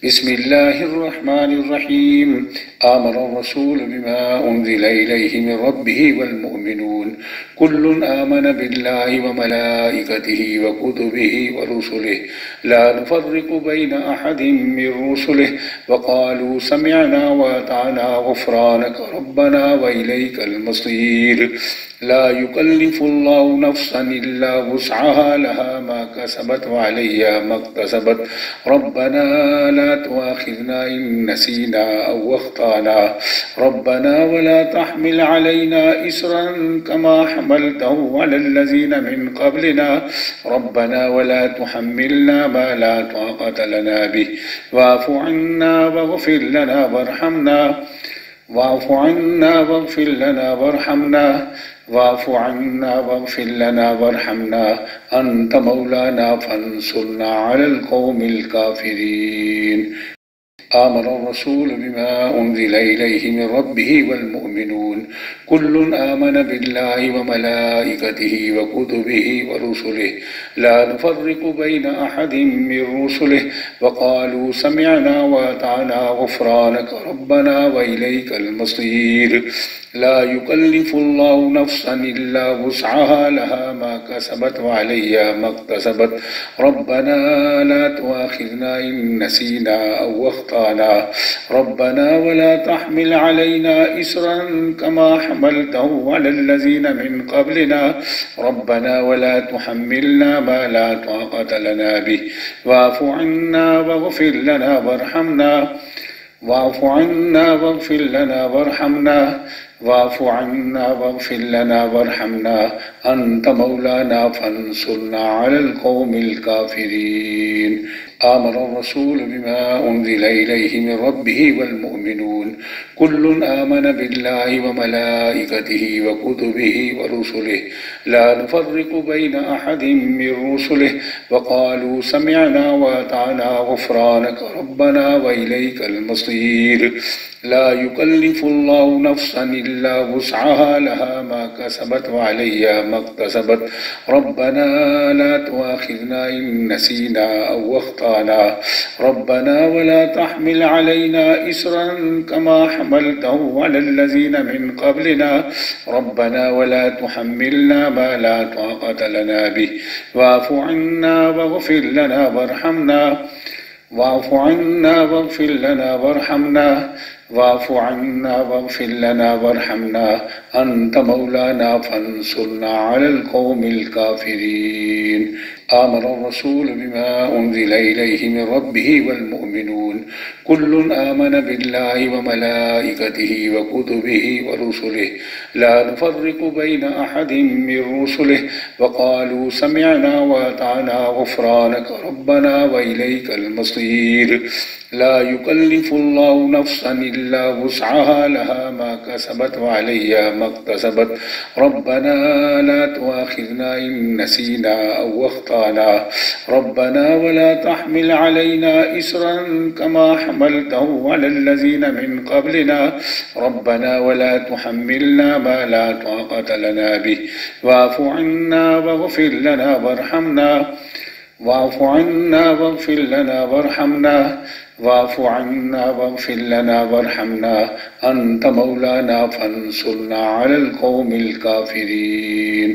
बिस्मिल्लाहिर्रहमानिर्रहीम। आमन रसूल बिमा उन्ज़िला इलैहि मिन रब्बिहि वल मुअमिनून कुल्लुन आमन बिल्लाहि व मलाइकतिहि व कुतुबिहि व रुसुलिहि ला नुफ़र्रिक़ु बैन अहदिम मिन रुसुलिहि व क़ालू समिअना व अतअना ग़ुफ़्रानक रब्बना व इलैकल मसीर। ला युकल्लिफ़ुल्लाहु नफ़्सन इल्ला वुस्अहा लहा मा कसबत व अलैहा मक्तसबत रब्बना ला तुआखिज़ना इन नसीना औ अख़्ताना रब्बना वला तहमिल अलैना इसरन कमा हमलतहु अलल्लज़ीना मिन क़ब्लिना रब्बना वला तुहम्मिलना मा ला ताक़त लना बिहि वाफ़ु अन्ना वग़फ़िर लना वरहमना वाफ़ु अन्ना वग़फ़िर लना वरहमना वाफ़ु अन्ना वग़फ़िर लना वरहमना अन्त मौलाना फ़ंसुरना अलल क़ौमिल काफ़िरीन। आमन रसूल बिमा उन्ज़िला इलैहि मिन रब्बिहि वल मुअमिनून कुल्लुन आमन बिल्लाहि व मलाइकतिहि व कुतुबिहि व रुसुलिहि ला नुफ़र्रिक़ु बैन अहदिम मिन रुसुलिहि व क़ालू समिअना व अतअना ग़ुफ़्रानक रब्बना व इलैकल मसीर। ला युकल्लिफ़ुल्लाहु नफ़्सन इल्ला वुस्अहा लहा मा कसबत व अलैहा मक्तसबत रब्बना ला तुआखिज़ना इन नसीना औ अख़्ताना रब्बना वला तहमिल अलैना इसरन कमा हमलतहु अलल्लज़ीना मिन क़ब्लिना रब्बना वला तुहम्मिलना मा ला ताक़त लना बिहि वाफ़ु अन्ना वग़फ़िर लना वरहमना वाफ़ु अन्ना वग़फ़िर लना वरहमना वाफ़ु अन्ना वग़फ़िर लना वरहमना अन्त मौलाना फ़ंसुरना अलल क़ौमिल काफ़िरीन। आमन रसूल बिमा उन्ज़िला इलैहि मिन रब्बिहि वल मुअमिनून कुल्लुन आमन बिल्लाहि व मलाइकतिहि व कुतुबिहि व रुसुलिहि ला नुफ़र्रिक़ु बैन अहदिम मिन रुसुलिहि व क़ालू समिअना व अतअना ग़ुफ़्रानक रब्बना व इलैकल मसीर। ला युकल्लिफ़ुल्लाहु नफ़्सन इल्ला वुस्अहा लहा मा कसबत व अलैहा मक्तसबत रब्बना ला तुआखिज़ना इन नसीना औ अख़्ताना रब्बना वला तहमिल अलैना इसरन कमा हमलतहु अलल्लज़ीना मिन क़ब्लिना रब्बना वला तुहम्मिलना मा ला ताक़त लना बिहि वाफ़ु अन्ना वग़फ़िर लना वरहमना वाफ़ु अन्ना वग़फ़िर लना वरहमना वाफ़ु अन्ना वग़फ़िर लना वरहमना अन्त मौलाना फ़ंसुरना अलल क़ौमिल काफ़िरीन। आमन रसूल बिमा उन्ज़िला इलैहि मिन रब्बिहि वल मुअमिनून कुल्लुन आमन बिल्लाहि व मलाइकतिहि व कुतुबिहि व रुसुलिहि ला नुफ़र्रिक़ु बैन अहदिम मिन रुसुलिहि व क़ालू समिअना व अतअना ग़ुफ़्रानक रब्बना व इलैकल मसीर। ला युकल्लिफ़ुल्लाहु नफ़्सन इल्ला वुस्अहा लहा मा कसबत व अलैहा मक्तसबत रब्बना ला तुआखिज़ना इन नसीना औ अख़्ताना रब्बना वला तहमिल अलैना इसरन कमा हमलतहु अलल्लज़ीना मिन क़ब्लिना रब्बना वला तुहम्मिलना मा ला ताक़त लना बिहि वाफ़ु अन्ना वग़फ़िर लना वरहमना वाफ़ु अन्ना वग़फ़िर लना वरहमना वाफ़ु अन्ना वग़फ़िर लना वरहमना अन्त मौलाना फ़ंसुरना अलल क़ौमिल काफ़िरीन।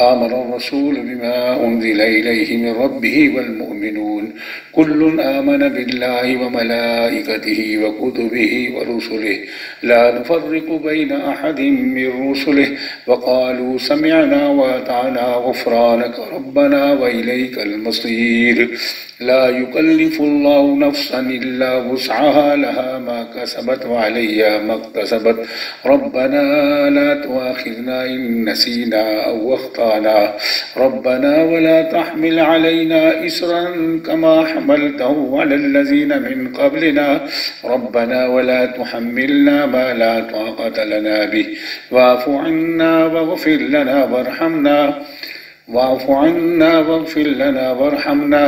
आमन रसूल बिमा उन्ज़िला इलैहि मिन रब्बिहि वल मुअमिनून कुल्लुन आमन बिल्लाहि व मलाइकतिहि व कुतुबिहि व रुसुलिहि ला नुफ़र्रिक़ु बैन अहदिम मिन रुसुलिहि व क़ालू समिअना व अतअना ग़ुफ़्रानक रब्बना व इलैकल मसीर। ला युकल्लिफ़ुल्लाहु नफ़्सन इल्ला वुस्अहा लहा मा कसबत व अलैहा मक्तसबत रब्बना ला तुआखिज़ना इन नसीना औ अख़्ताना रब्बना वला तहमिल अलैना इसरन कमा हमलतहु अलल्लज़ीना मिन क़ब्लिना रब्बना वला तुहम्मिलना मा ला ताक़त लना बिहि वाफ़ु अन्ना वग़फ़िर लना वरहमना वाफ़ु अन्ना वग़फ़िर लना वरहमना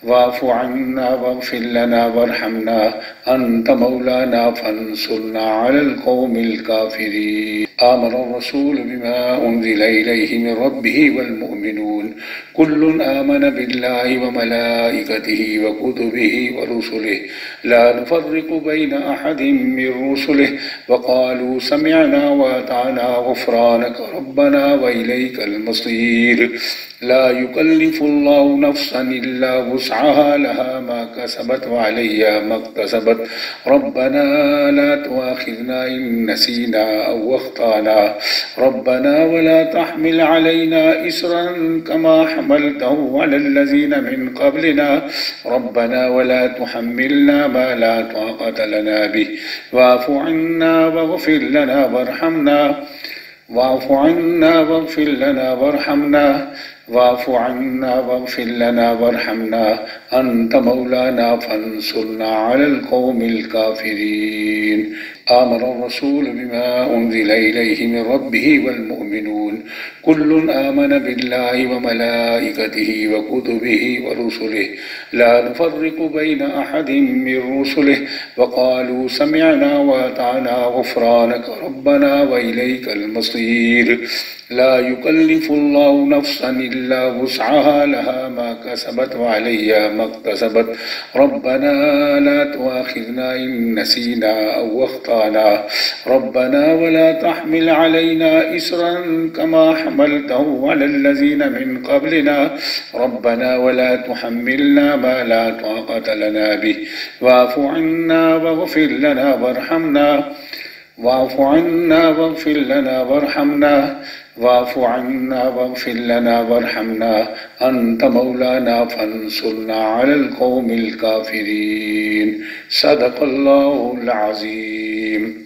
वाफ़ु अन्ना वग़फ़िर लना वरहमना अन्त मौलाना फ़ंसुरना अलल क़ौमिल काफ़िरीन। آمن الرسول بما أنزل إليه من ربه والمؤمنون كل آمن بالله وملائكته وكتبه ورسله لا نفرق بين أحد من رسله وقالوا سمعنا وأطعنا غفرانك ربنا وإليك المصير لا يكلف الله نفسا إلا وسعها لها ما كسبت وعليها ما اكتسبت ربنا لا تؤاخذنا إن نسينا أو أخطأنا ربنا ولا تحمل علينا إسرا كما حملته على الذين من قبلنا ربنا ولا تحملنا ما لا طاقة لنا به واعف عنا واغفر لنا وارحمنا واعف عنا واغفر لنا وارحمنا واعف عنا واغفر لنا وارحمنا أنت مولانا فانصرنا على القوم الكافرين آمن الرسول بما أنزل إليه من ربه والمؤمنون كل آمن بالله وملائكته وكتبه ورسله لا نفرق بين أحد من رسله وقالوا سمعنا وأطعنا غفرانك ربنا وإليك المصير لا يكلف الله نفسا إلا وسعها لها ما كسبت وعليها ما اكتسبت ربنا لا تؤاخذنا إن نسينا أو أخطأنا ربنا ولا تحمل علينا إسرا كما حملته على الذين من قبلنا ربنا ولا تحملنا ما لا طاقة لنا به واعف عنا واغفر لنا وارحمنا واعف عنا واغفر لنا وارحمنا واعف عنا واغفر لنا وارحمنا أنت مولانا فانصرنا على القوم الكافرين صدق الله العظيم.